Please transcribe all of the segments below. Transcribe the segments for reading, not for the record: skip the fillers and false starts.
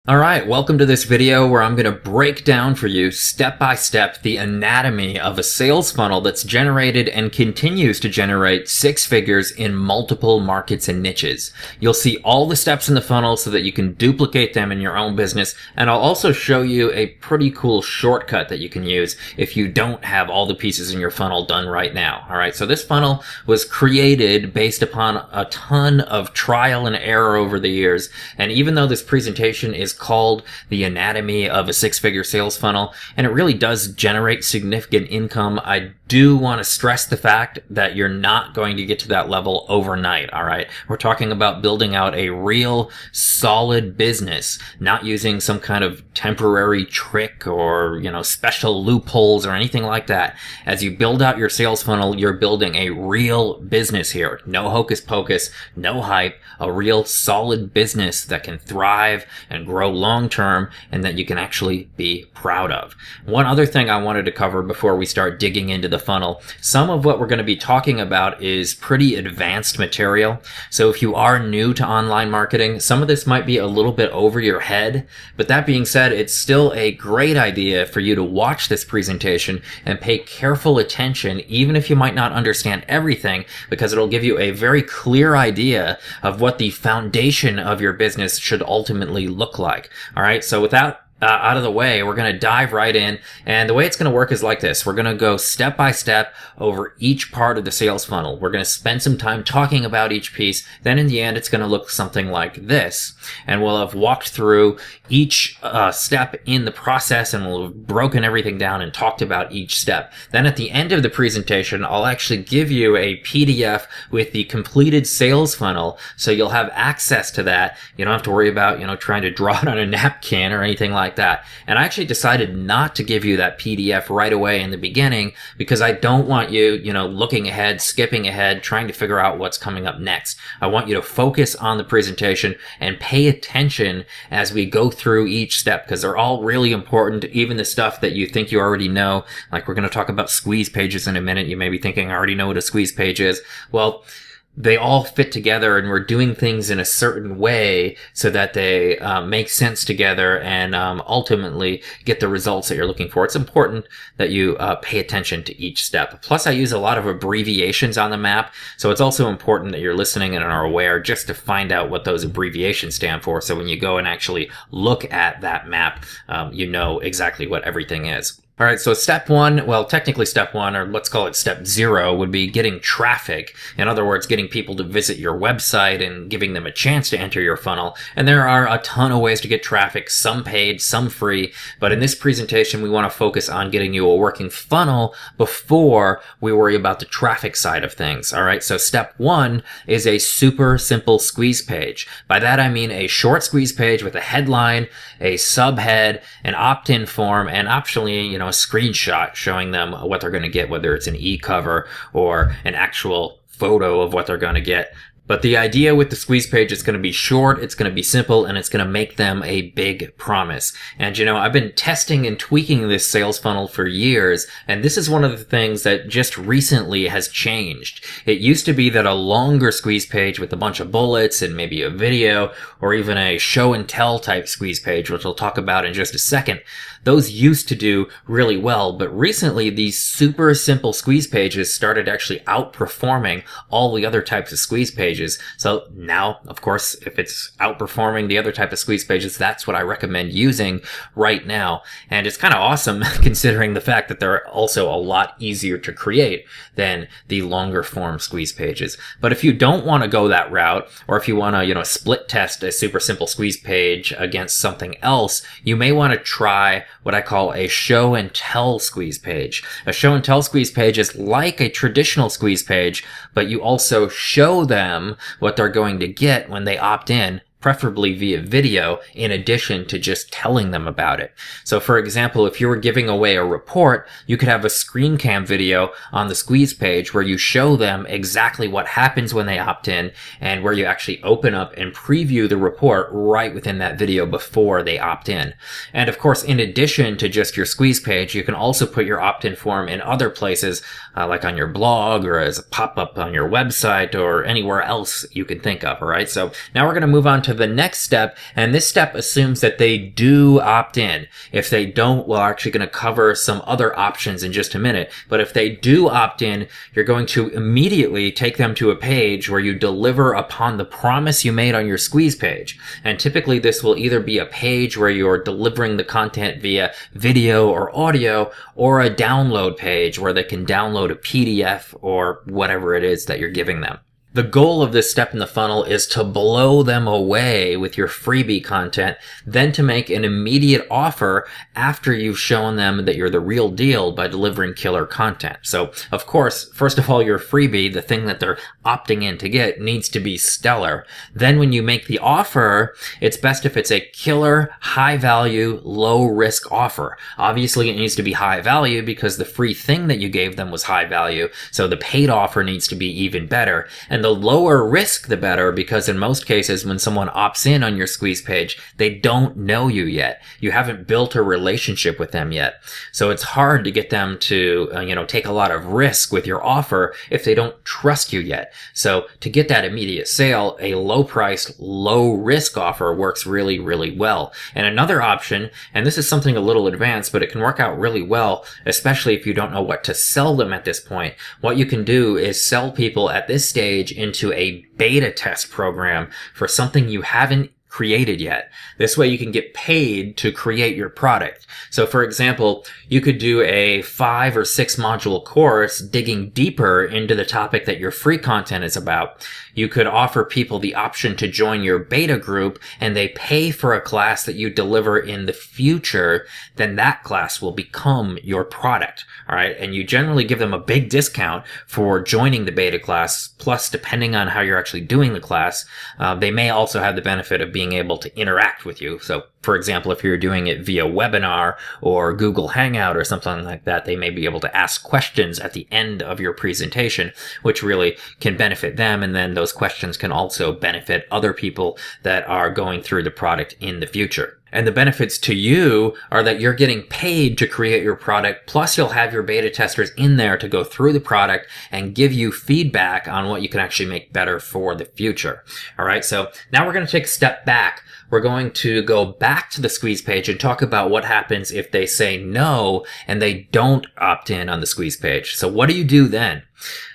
All right, welcome to this video where I'm going to break down for you step by step the anatomy of a sales funnel that's generated and continues to generate six figures in multiple markets and niches. You'll see all the steps in the funnel so that you can duplicate them in your own business, and I'll also show you a pretty cool shortcut that you can use if you don't have all the pieces in your funnel done right now. All right, so this funnel was created based upon a ton of trial and error over the years, and even though this presentation is called the anatomy of a six-figure sales funnel, and it really does generate significant income, I do want to stress the fact that you're not going to get to that level overnight. All right, we're talking about building out a real solid business, not using some kind of temporary trick or special loopholes or anything like that. As you build out your sales funnel, you're building a real business here. No hocus pocus, no hype, a real solid business that can thrive and grow long term and that you can actually be proud of. One other thing I wanted to cover before we start digging into the funnel, some of what we're going to be talking about is pretty advanced material. So if you are new to online marketing, some of this might be a little bit over your head, but that being said, it's still a great idea for you to watch this presentation and pay careful attention, even if you might not understand everything, because it'll give you a very clear idea of what the foundation of your business should ultimately look like. All right, so with that out of the way, we're going to dive right in. And the way it's going to work is like this. We're going to go step by step over each part of the sales funnel. We're going to spend some time talking about each piece. Then in the end, it's going to look something like this. And we'll have walked through each step in the process, and we'll have broken everything down and talked about each step. Then at the end of the presentation, I'll actually give you a PDF with the completed sales funnel. So you'll have access to that. You don't have to worry about, trying to draw it on a napkin or anything like that. And I actually decided not to give you that PDF right away in the beginning because I don't want you, looking ahead, skipping ahead, trying to figure out what's coming up next. I want you to focus on the presentation and pay attention as we go through each step because they're all really important, even the stuff that you think you already know. Like we're going to talk about squeeze pages in a minute. You may be thinking, I already know what a squeeze page is. Well, they all fit together, and we're doing things in a certain way so that they make sense together and ultimately get the results that you're looking for. It's important that you pay attention to each step. Plus, I use a lot of abbreviations on the map, so it's also important that you're listening and are aware just to find out what those abbreviations stand for. So when you go and actually look at that map, you know exactly what everything is. All right, so step one, well, technically step one, or let's call it step zero, would be getting traffic. In other words, getting people to visit your website and giving them a chance to enter your funnel. And there are a ton of ways to get traffic, some paid, some free. But in this presentation, we want to focus on getting you a working funnel before we worry about the traffic side of things. All right, so step one is a super simple squeeze page. By that, I mean a short squeeze page with a headline, a subhead, an opt-in form, and optionally, a screenshot showing them what they're going to get, whether it's an e-cover or an actual photo of what they're going to get. But the idea with the squeeze page is going to be short, it's going to be simple, and it's going to make them a big promise. And I've been testing and tweaking this sales funnel for years, and this is one of the things that just recently has changed. It used to be that a longer squeeze page with a bunch of bullets and maybe a video or even a show and tell type squeeze page, which we'll talk about in just a second, those used to do really well. But recently, these super simple squeeze pages started actually outperforming all the other types of squeeze pages. So now, of course, if it's outperforming the other type of squeeze pages, that's what I recommend using right now. And it's kind of awesome considering the fact that they're also a lot easier to create than the longer form squeeze pages. But if you don't want to go that route, or if you want to, split test a super simple squeeze page against something else, you may want to try what I call a show and tell squeeze page. A show and tell squeeze page is like a traditional squeeze page, but you also show them what they're going to get when they opt in, preferably via video, in addition to just telling them about it. So for example, if you were giving away a report, you could have a screen cam video on the squeeze page where you show them exactly what happens when they opt in and where you actually open up and preview the report right within that video before they opt in. And of course, in addition to just your squeeze page, you can also put your opt-in form in other places, like on your blog or as a pop-up on your website or anywhere else you can think of. All right. So now we're going to move on to to the next step, and this step assumes that they do opt in. If they don't, we're actually going to cover some other options in just a minute. But if they do opt in, you're going to immediately take them to a page where you deliver upon the promise you made on your squeeze page. And typically this will either be a page where you're delivering the content via video or audio, or a download page where they can download a PDF or whatever it is that you're giving them. The goal of this step in the funnel is to blow them away with your freebie content, then to make an immediate offer after you've shown them that you're the real deal by delivering killer content. So, of course, first of all, your freebie, the thing that they're opting in to get, needs to be stellar. Then when you make the offer, it's best if it's a killer, high value, low risk offer. Obviously, it needs to be high value because the free thing that you gave them was high value. So the paid offer needs to be even better. And the lower risk, the better, because in most cases, when someone opts in on your squeeze page, they don't know you yet. You haven't built a relationship with them yet. So it's hard to get them to, take a lot of risk with your offer if they don't trust you yet. So to get that immediate sale, a low priced, low risk offer works really, really well. And another option, and this is something a little advanced, but it can work out really well, especially if you don't know what to sell them at this point. What you can do is sell people at this stage into a beta test program for something you haven't created yet. This way you can get paid to create your product. So for example, you could do a 5 or 6 module course digging deeper into the topic that your free content is about. You could offer people the option to join your beta group and they pay for a class that you deliver in the future. Then that class will become your product. All right. And you generally give them a big discount for joining the beta class. Plus, depending on how you're actually doing the class, they may also have the benefit of being able to interact with you. So for example, if you're doing it via webinar or Google Hangout or something like that, they may be able to ask questions at the end of your presentation, which really can benefit them. And then those questions can also benefit other people that are going through the product in the future. And the benefits to you are that you're getting paid to create your product, plus you'll have your beta testers in there to go through the product and give you feedback on what you can actually make better for the future. All right, so now we're going to take a step back. We're going to go back to the squeeze page and talk about what happens if they say no and they don't opt in on the squeeze page. So what do you do then?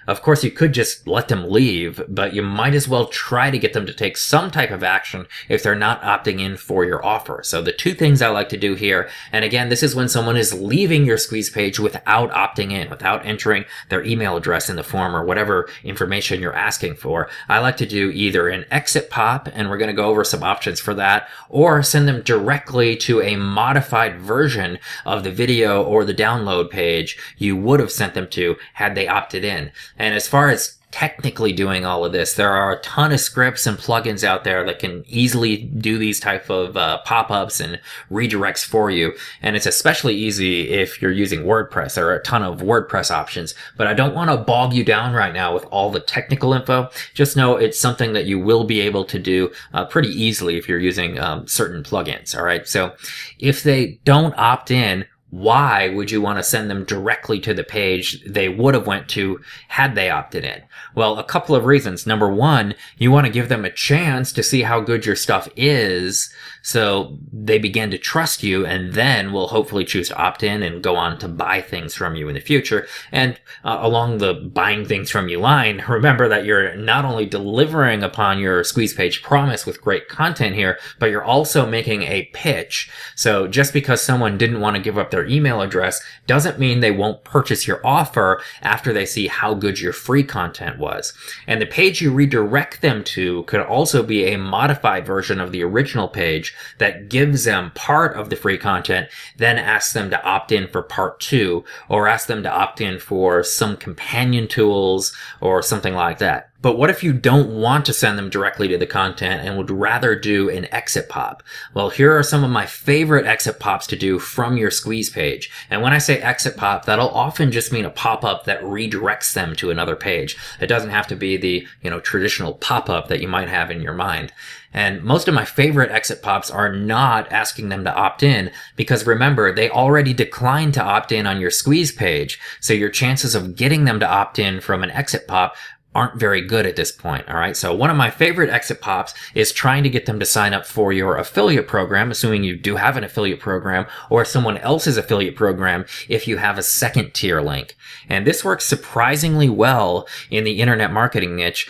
Of course, you could just let them leave, but you might as well try to get them to take some type of action if they're not opting in for your offer. So the two things I like to do here, and again, this is when someone is leaving your squeeze page without opting in, without entering their email address in the form or whatever information you're asking for. I like to do either an exit pop, and we're going to go over some options for that, or send them directly to a modified version of the video or the download page you would have sent them to had they opted in. And as far as technically doing all of this, there are a ton of scripts and plugins out there that can easily do these type of pop-ups and redirects for you. And it's especially easy if you're using WordPress. There are a ton of WordPress options, but I don't want to bog you down right now with all the technical info. Just know it's something that you will be able to do pretty easily if you're using certain plugins. All right. So if they don't opt in, why would you want to send them directly to the page they would have went to had they opted in? Well, a couple of reasons. Number one, you want to give them a chance to see how good your stuff is so they begin to trust you and then will hopefully choose to opt in and go on to buy things from you in the future. And along the buying things from you line, remember that you're not only delivering upon your squeeze page promise with great content here, but you're also making a pitch. So just because someone didn't want to give up their email address doesn't mean they won't purchase your offer after they see how good your free content was. And the page you redirect them to could also be a modified version of the original page that gives them part of the free content, then asks them to opt in for part 2, or ask them to opt in for some companion tools or something like that. But what if you don't want to send them directly to the content and would rather do an exit pop? Well, here are some of my favorite exit pops to do from your squeeze page. And when I say exit pop, that'll often just mean a pop-up that redirects them to another page. It doesn't have to be the, traditional pop-up that you might have in your mind. And most of my favorite exit pops are not asking them to opt in because remember, they already declined to opt in on your squeeze page. So your chances of getting them to opt in from an exit pop aren't very good at this point. All right. So one of my favorite exit pops is trying to get them to sign up for your affiliate program, assuming you do have an affiliate program or someone else's affiliate program if you have a second tier link. And this works surprisingly well in the internet marketing niche,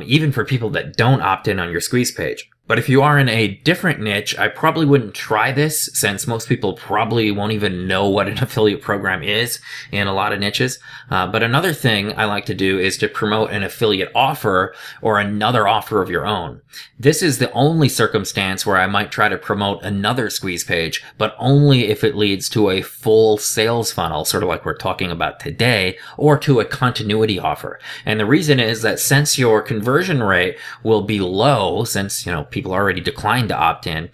even for people that don't opt in on your squeeze page. But if you are in a different niche, I probably wouldn't try this, since most people probably won't even know what an affiliate program is in a lot of niches. But another thing I like to do is to promote an affiliate offer or another offer of your own. This is the only circumstance where I might try to promote another squeeze page, but only if it leads to a full sales funnel, sort of like we're talking about today, or to a continuity offer. And the reason is that since your conversion rate will be low, since, people already declined to opt in,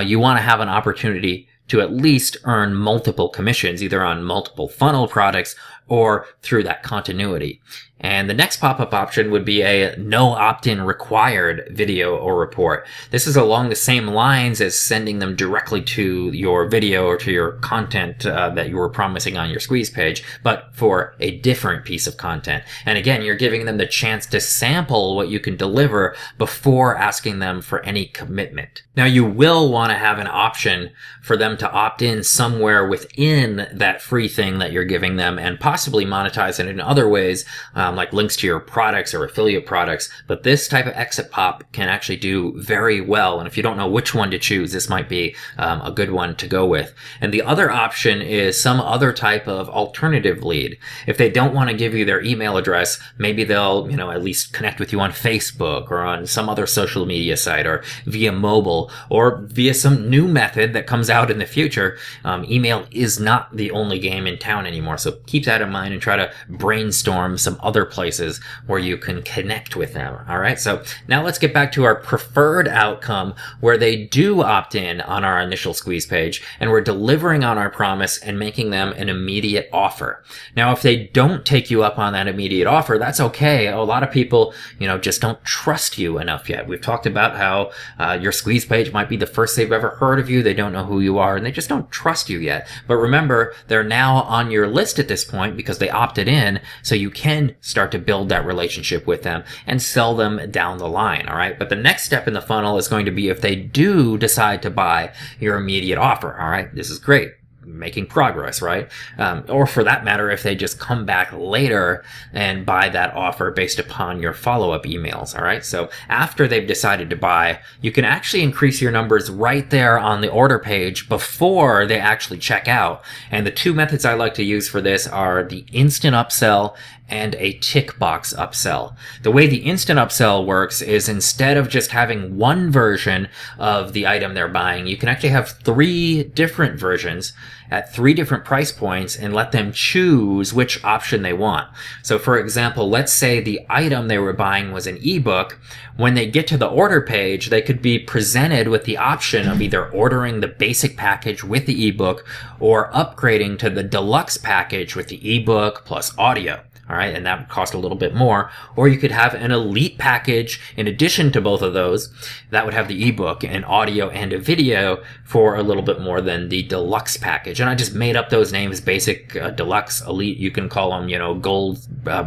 you want to have an opportunity to at least earn multiple commissions, either on multiple funnel products or through that continuity. And the next pop-up option would be a no opt-in required video or report. This is along the same lines as sending them directly to your video or to your content that you were promising on your squeeze page, but for a different piece of content. And again, you're giving them the chance to sample what you can deliver before asking them for any commitment. Now, you will want to have an option for them to opt in somewhere within that free thing that you're giving them, and possibly monetize it in other ways, like links to your products or affiliate products. But this type of exit pop can actually do very well. And if you don't know which one to choose, this might be a good one to go with. And the other option is some other type of alternative lead. If they don't want to give you their email address, maybe they'll, at least connect with you on Facebook or on some other social media site, or via mobile, or via some new method that comes out in the future. Email is not the only game in town anymore. So keep that in mind and try to brainstorm some other places where you can connect with them. All right. So now let's get back to our preferred outcome, where they do opt in on our initial squeeze page and we're delivering on our promise and making them an immediate offer. Now, if they don't take you up on that immediate offer, that's okay. A lot of people, just don't trust you enough yet. We've talked about how your squeeze page might be the first they've ever heard of you. They don't know who you are and they just don't trust you yet. But remember, they're now on your list at this point because they opted in, so you can start to build that relationship with them and sell them down the line. All right. But the next step in the funnel is going to be if they do decide to buy your immediate offer. All right. This is great. Making progress, right? Or for that matter, if they just come back later and buy that offer based upon your follow-up emails. All right. So after they've decided to buy, you can actually increase your numbers right there on the order page before they actually check out. And the two methods I like to use for this are the instant upsell and a tick box upsell. The way the instant upsell works is, instead of just having one version of the item they're buying, you can actually have 3 different versions at 3 different price points and let them choose which option they want. So for example, let's say the item they were buying was an ebook. When they get to the order page, they could be presented with the option of either ordering the basic package with the ebook or upgrading to the deluxe package with the ebook plus audio. All right. And that would cost a little bit more. Or you could have an elite package in addition to both of those. That would have the ebook and audio and a video for a little bit more than the deluxe package. And I just made up those names: basic, deluxe, elite. You can call them, gold,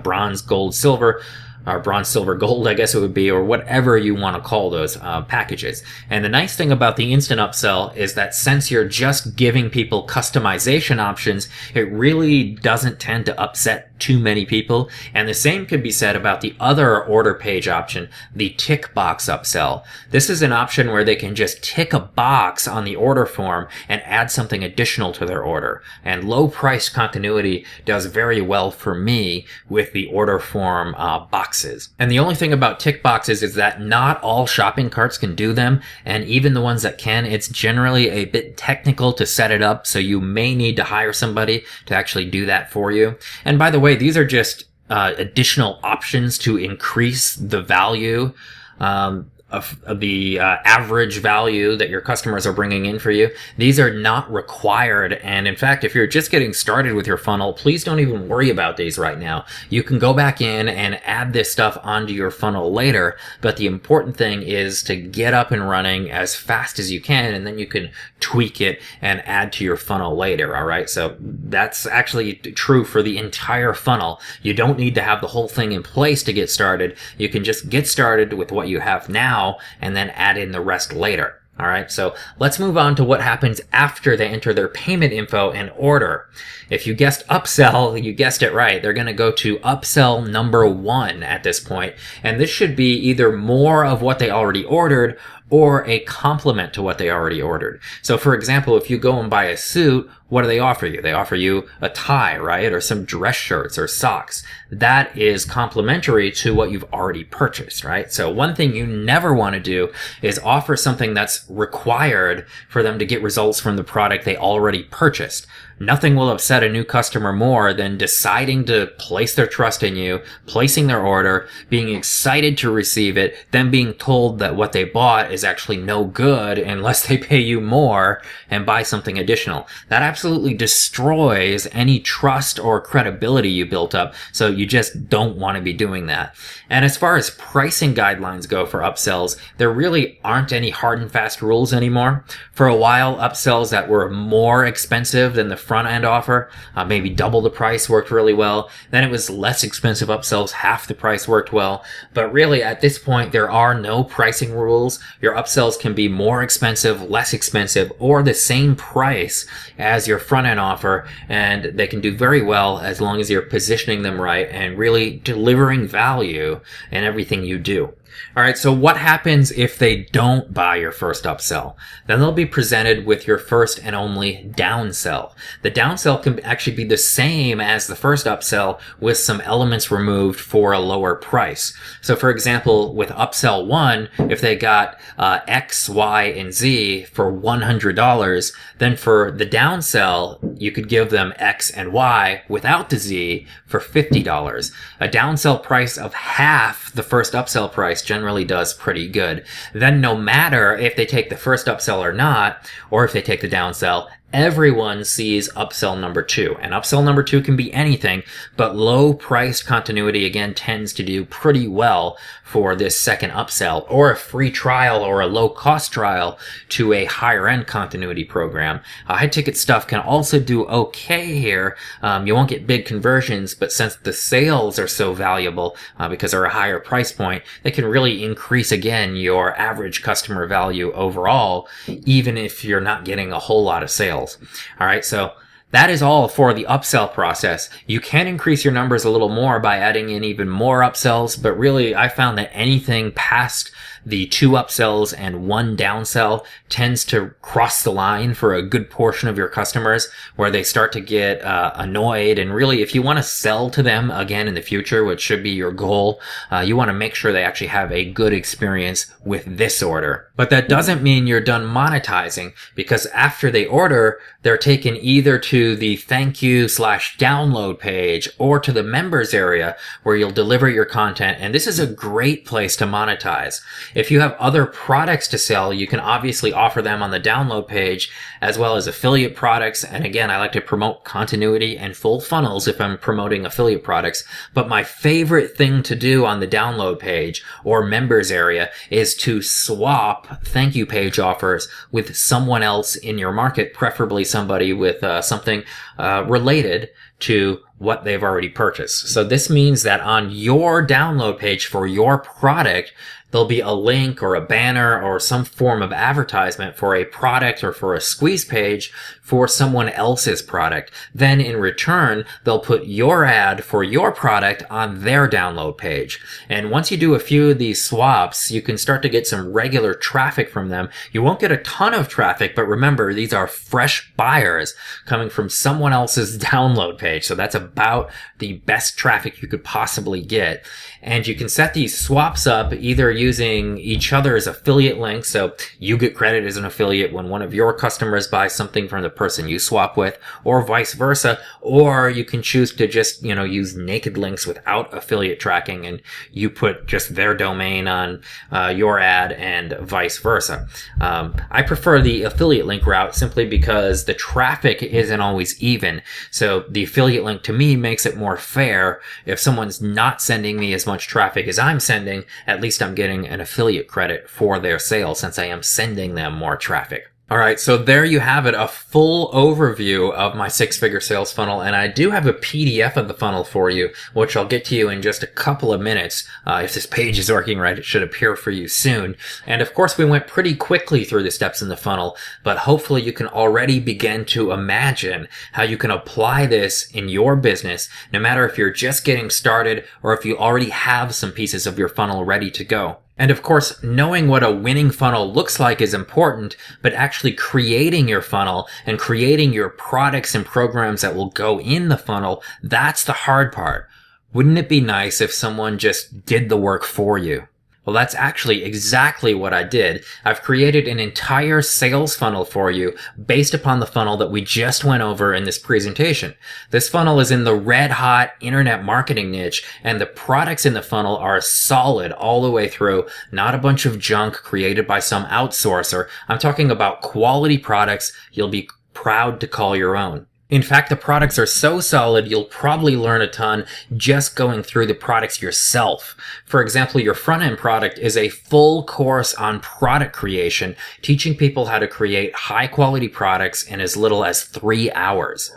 bronze, gold, silver. Or bronze, silver, gold, I guess it would be, or whatever you want to call those packages. And the nice thing about the instant upsell is that since you're just giving people customization options, it really doesn't tend to upset too many people. And the same could be said about the other order page option, the tick box upsell. This is an option where they can just tick a box on the order form and add something additional to their order. And low price continuity does very well for me with the order form boxes. And the only thing about tick boxes is that not all shopping carts can do them. And even the ones that can, it's generally a bit technical to set it up. So you may need to hire somebody to actually do that for you. And by the way, these are just additional options to increase the value of the average value that your customers are bringing in for you. These are not required. And in fact, if you're just getting started with your funnel, please don't even worry about these right now. You can go back in and add this stuff onto your funnel later. But the important thing is to get up and running as fast as you can, and then you can tweak it and add to your funnel later. All right. So that's actually true for the entire funnel. You don't need to have the whole thing in place to get started. You can just get started with what you have now and then add in the rest later. All right, so let's move on to what happens after they enter their payment info and order. If you guessed upsell, you guessed it right. They're going to go to upsell number 1 at this point, and this should be either more of what they already ordered or a complement to what they already ordered. So for example, if you go and buy a suit, what do they offer you? They offer you a tie, right? Or some dress shirts or socks. That is complementary to what you've already purchased, right? So one thing you never want to do is offer something that's required for them to get results from the product they already purchased. Nothing will upset a new customer more than deciding to place their trust in you, placing their order, being excited to receive it, then being told that what they bought is actually no good unless they pay you more and buy something additional. That absolutely destroys any trust or credibility you built up, so you just don't want to be doing that. And as far as pricing guidelines go for upsells, there really aren't any hard and fast rules anymore. For a while, upsells that were more expensive than the front end offer, maybe double the price, worked really well. Then it was less expensive upsells, half the price worked well. But really at this point, there are no pricing rules. Your upsells can be more expensive, less expensive, or the same price as your front end offer, and they can do very well as long as you're positioning them right and really delivering value in everything you do. All right, so what happens if they don't buy your first upsell? Then they'll be presented with your first and only downsell. The downsell can actually be the same as the first upsell with some elements removed for a lower price. So for example, with upsell 1, if they got X, Y, and Z for $100, then for the downsell, you could give them X and Y without the Z for $50. A downsell price of half the first upsell price generally does pretty good. Then no matter if they take the first upsell or not, or if they take the downsell, everyone sees upsell number 2. And upsell number 2 can be anything, but low priced continuity again tends to do pretty well for this second upsell, or a free trial or a low cost trial to a higher end continuity program. High ticket stuff can also do okay here. You won't get big conversions, but since the sales are so valuable because they're a higher price point, they can really increase again your average customer value overall, even if you're not getting a whole lot of sales. All right, so that is all for the upsell process. You can increase your numbers a little more by adding in even more upsells, but really I found that anything past the 2 upsells and 1 downsell tends to cross the line for a good portion of your customers, where they start to get annoyed. And really, if you want to sell to them again in the future, which should be your goal, you want to make sure they actually have a good experience with this order. But that doesn't mean you're done monetizing, because after they order, they're taken either to the thank you / download page or to the members area where you'll deliver your content. And this is a great place to monetize. If you have other products to sell, you can obviously offer them on the download page, as well as affiliate products. And again, I like to promote continuity and full funnels if I'm promoting affiliate products. But my favorite thing to do on the download page or members area is to swap thank you page offers with someone else in your market, preferably somebody with something related to what they've already purchased. So this means that on your download page for your product, there'll be a link or a banner or some form of advertisement for a product or for a squeeze page for someone else's product. Then in return, they'll put your ad for your product on their download page. And once you do a few of these swaps, you can start to get some regular traffic from them. You won't get a ton of traffic, but remember, these are fresh buyers coming from someone else's download page. So that's a about the best traffic you could possibly get. And you can set these swaps up either using each other's affiliate links. So you get credit as an affiliate when one of your customers buys something from the person you swap with, or vice versa. Or you can choose to just, use naked links without affiliate tracking, and you put just their domain on your ad and vice versa. I prefer the affiliate link route simply because the traffic isn't always even. So the affiliate link to me makes it more fair. If someone's not sending me as much traffic as I'm sending, at least I'm getting an affiliate credit for their sale since I am sending them more traffic. All right, so there you have it, a full overview of my six-figure sales funnel, and I do have a PDF of the funnel for you, which I'll get to you in just a couple of minutes. If this page is working right, it should appear for you soon. And of course, we went pretty quickly through the steps in the funnel, but hopefully you can already begin to imagine how you can apply this in your business, no matter if you're just getting started or if you already have some pieces of your funnel ready to go. And of course, knowing what a winning funnel looks like is important, but actually creating your funnel and creating your products and programs that will go in the funnel, that's the hard part. Wouldn't it be nice if someone just did the work for you? Well, that's actually exactly what I did. I've created an entire sales funnel for you based upon the funnel that we just went over in this presentation. This funnel is in the red hot internet marketing niche, and the products in the funnel are solid all the way through, not a bunch of junk created by some outsourcer. I'm talking about quality products you'll be proud to call your own. In fact, the products are so solid, you'll probably learn a ton just going through the products yourself. For example, your front-end product is a full course on product creation, teaching people how to create high-quality products in as little as 3 hours.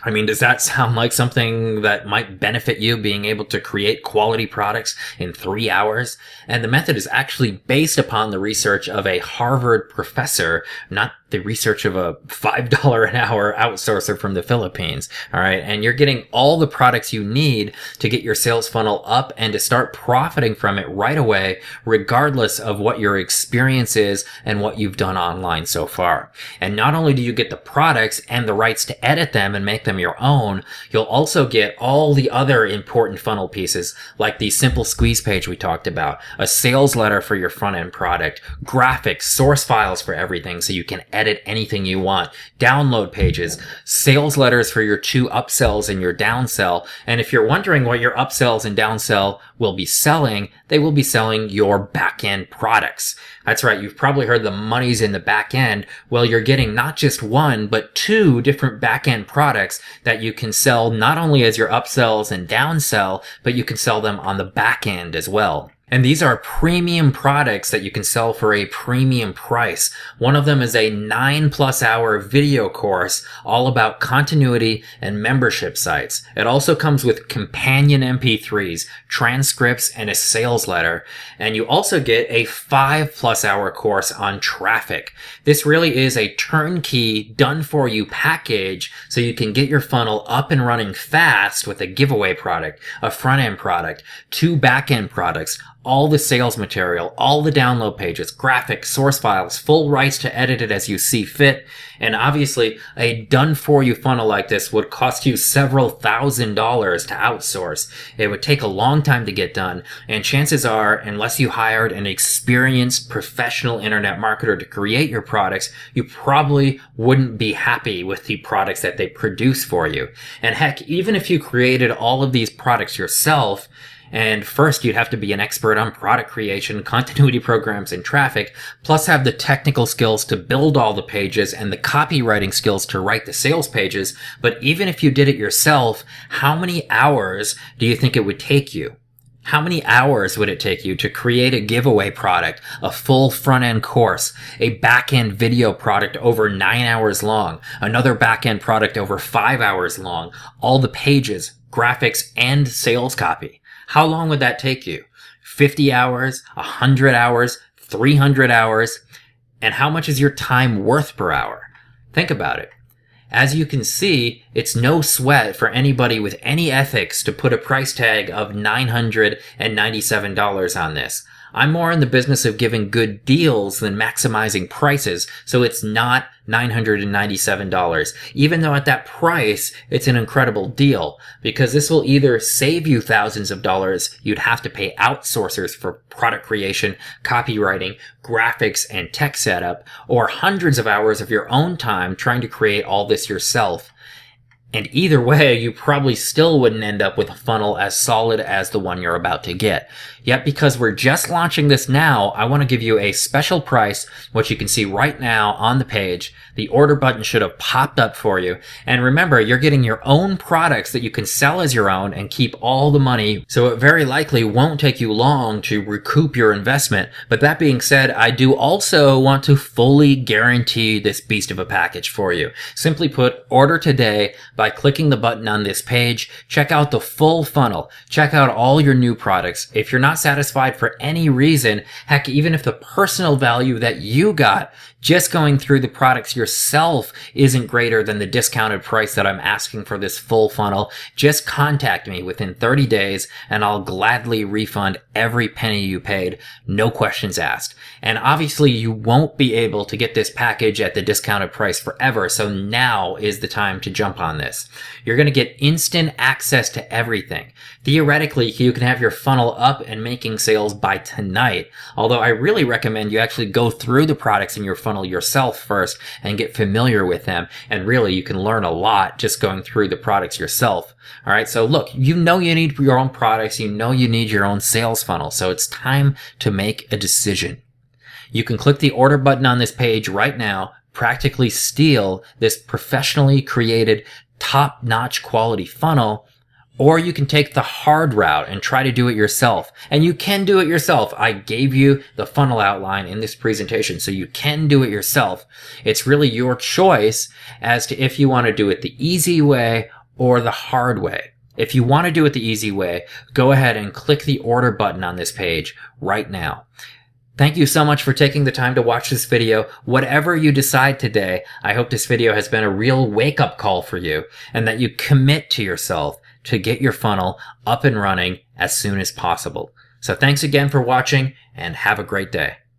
I mean, does that sound like something that might benefit you, being able to create quality products in 3 hours? And the method is actually based upon the research of a Harvard professor, not the research of a $5 an hour outsourcer from the Philippines. All right. And you're getting all the products you need to get your sales funnel up and to start profiting from it right away, regardless of what your experience is and what you've done online so far. And not only do you get the products and the rights to edit them and make them your own, you'll also get all the other important funnel pieces, like the simple squeeze page we talked about, a sales letter for your front end product, graphics, source files for everything so you can edit anything you want, download pages, sales letters for your 2 upsells and your downsell. And if you're wondering what your upsells and downsell will be selling, they will be selling your back-end products. That's right. You've probably heard the money's in the back end. Well, you're getting not just 1, but 2 different back-end products that you can sell not only as your upsells and downsell, but you can sell them on the back end as well. And these are premium products that you can sell for a premium price. One of them is a 9+ hour video course all about continuity and membership sites. It also comes with companion MP3s, transcripts, and a sales letter. And you also get a 5+ hour course on traffic. This really is a turnkey, done-for-you package so you can get your funnel up and running fast with a giveaway product, a front-end product, 2 back-end products, all the sales material, all the download pages, graphics, source files, full rights to edit it as you see fit. And obviously, a done-for-you funnel like this would cost you several $1,000s to outsource. It would take a long time to get done, and chances are, unless you hired an experienced professional internet marketer to create your products, you probably wouldn't be happy with the products that they produce for you. And heck, even if you created all of these products yourself, and first, you'd have to be an expert on product creation, continuity programs, and traffic, plus have the technical skills to build all the pages and the copywriting skills to write the sales pages. But even if you did it yourself, how many hours do you think it would take you? How many hours would it take you to create a giveaway product, a full front-end course, a back-end video product over 9 hours long, another back-end product over 5 hours long, all the pages, graphics, and sales copy? How long would that take you? 50 hours, 100 hours, 300 hours? And how much is your time worth per hour? Think about it. As you can see, it's no sweat for anybody with any ethics to put a price tag of $997 on this. I'm more in the business of giving good deals than maximizing prices, so it's not $997, even though at that price, it's an incredible deal, because this will either save you thousands of dollars you'd have to pay outsourcers for product creation, copywriting, graphics, and tech setup, or hundreds of hours of your own time trying to create all this yourself. And either way, you probably still wouldn't end up with a funnel as solid as the one you're about to get. Yet because we're just launching this now, I want to give you a special price, which you can see right now on the page. The order button should have popped up for you. And remember, you're getting your own products that you can sell as your own and keep all the money. So it very likely won't take you long to recoup your investment. But that being said, I do also want to fully guarantee this beast of a package for you. Simply put, order today by clicking the button on this page. Check out the full funnel. Check out all your new products. If you're not satisfied for any reason, heck, even if the personal value that you got just going through the products yourself isn't greater than the discounted price that I'm asking for this full funnel, just contact me within 30 days and I'll gladly refund every penny you paid, no questions asked. And obviously you won't be able to get this package at the discounted price forever, so now is the time to jump on this. You're going to get instant access to everything. Theoretically, you can have your funnel up and making sales by tonight, although I really recommend you actually go through the products in your funnel yourself first and get familiar with them. And really, you can learn a lot just going through the products yourself. All right. So look, you know you need your own products. You know you need your own sales funnel. So it's time to make a decision. You can click the order button on this page right now, practically steal this professionally created top-notch quality funnel, or you can take the hard route and try to do it yourself. And you can do it yourself. I gave you the funnel outline in this presentation, so you can do it yourself. It's really your choice as to if you want to do it the easy way or the hard way. If you want to do it the easy way, go ahead and click the order button on this page right now. Thank you so much for taking the time to watch this video. Whatever you decide today, I hope this video has been a real wake-up call for you and that you commit to yourself to get your funnel up and running as soon as possible. So thanks again for watching and have a great day.